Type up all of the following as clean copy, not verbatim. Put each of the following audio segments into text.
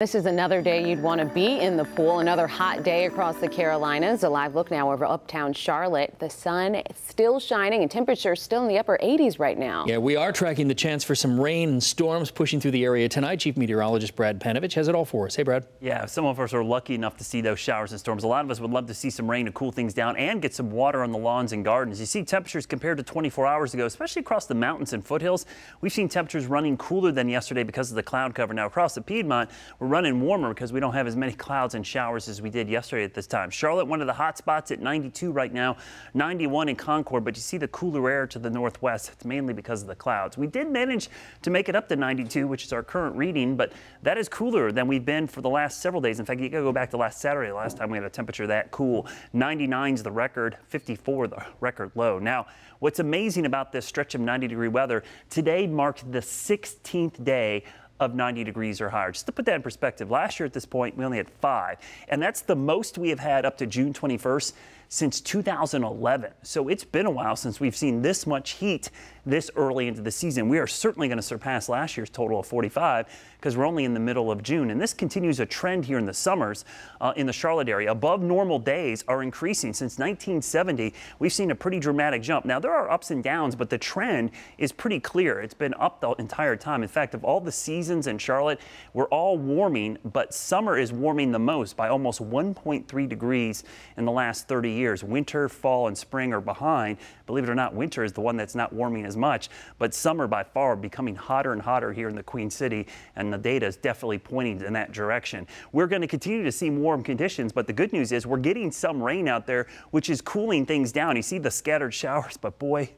This is another day you'd want to be in the pool. Another hot day across the Carolinas. A live look now over uptown Charlotte. The sun is still shining and temperatures still in the upper 80s right now. Yeah, we are tracking the chance for some rain and storms pushing through the area tonight. Chief Meteorologist Brad Panovich has it all for us. Hey, Brad. Yeah, some of us are lucky enough to see those showers and storms. A lot of us would love to see some rain to cool things down and get some water on the lawns and gardens. You see temperatures compared to 24 hours ago, especially across the mountains and foothills. We've seen temperatures running cooler than yesterday because of the cloud cover. Now across the Piedmont, we're running warmer because we don't have as many clouds and showers as we did yesterday at this time. Charlotte, one of the hot spots at 92 right now, 91 in Concord, but you see the cooler air to the northwest. It's mainly because of the clouds. We did manage to make it up to 92, which is our current reading, but that is cooler than we've been for the last several days. In fact, you gotta go back to last Saturday, last time we had a temperature that cool. 99 is the record, 54 the record low. Now, what's amazing about this stretch of 90-degree weather, today marked the 16th day of 90 degrees or higher. Just to put that in perspective, last year at this point, we only had 5, and that's the most we have had up to June 21st since 2011. So it's been a while since we've seen this much heat this early into the season. We are certainly going to surpass last year's total of 45 because we're only in the middle of June. And this continues a trend here in the summers in the Charlotte area. Above normal days are increasing. Since 1970, we've seen a pretty dramatic jump. Now, there are ups and downs, but the trend is pretty clear. It's been up the entire time. In fact, of all the seasons in Charlotte, we're all warming, but summer is warming the most by almost 1.3 degrees in the last 30 years. Winter, fall, and spring are behind. Believe it or not, winter is the one that's not warming as much, but summer by far becoming hotter and hotter here in the Queen City, and the data is definitely pointing in that direction. We're going to continue to see warm conditions, but the good news is we're getting some rain out there, which is cooling things down. You see the scattered showers, but boy,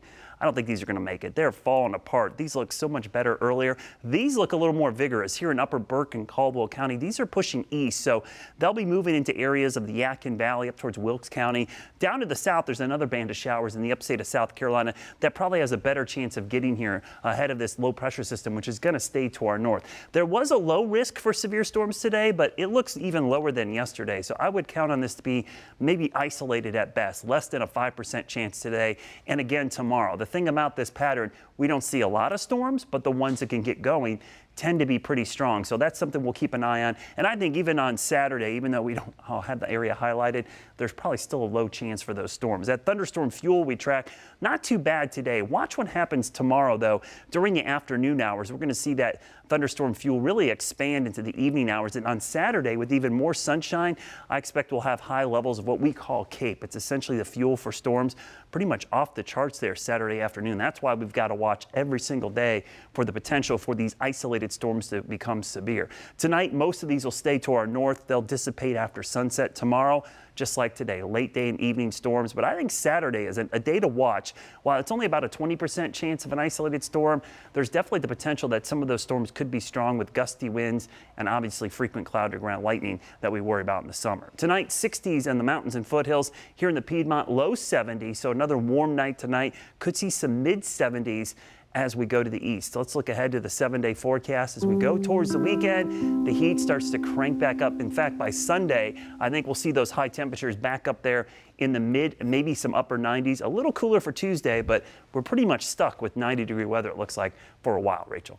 I don't think these are going to make it. They're falling apart. These look so much better earlier. These look a little more vigorous here in Upper Burke and Caldwell County. These are pushing east, so they'll be moving into areas of the Yadkin Valley up towards Wilkes County. Down to the south, there's another band of showers in the upstate of South Carolina that probably has a better chance of getting here ahead of this low pressure system, which is going to stay to our north. There was a low risk for severe storms today, but it looks even lower than yesterday. So I would count on this to be maybe isolated at best, less than a 5% chance today and again tomorrow. The thing about this pattern, we don't see a lot of storms, but the ones that can get going tend to be pretty strong. So that's something we'll keep an eye on. And I think even on Saturday, even though we don't have the area highlighted, there's probably still a low chance for those storms. That thunderstorm fuel we track, not too bad today. Watch what happens tomorrow, though. During the afternoon hours, we're going to see that thunderstorm fuel really expand into the evening hours. And on Saturday, with even more sunshine, I expect we'll have high levels of what we call CAPE. It's essentially the fuel for storms, pretty much off the charts there Saturday afternoon. That's why we've got to watch every single day for the potential for these isolated storms to become severe. Tonight, most of these will stay to our north. They'll dissipate after sunset tomorrow, just like today, late day and evening storms. But I think Saturday is a day to watch. While it's only about a 20% chance of an isolated storm, there's definitely the potential that some of those storms could be strong with gusty winds and obviously frequent cloud to ground lightning that we worry about in the summer. Tonight, 60s in the mountains and foothills. Here in the Piedmont, low 70s. So another warm night tonight. Could see some mid 70s as we go to the east. Let's look ahead to the 7-day forecast. As we go towards the weekend, the heat starts to crank back up. In fact, by Sunday, I think we'll see those high temperatures back up there in the mid, maybe some upper 90s. A little cooler for Tuesday, but we're pretty much stuck with 90-degree weather, it looks like, for a while, Rachel.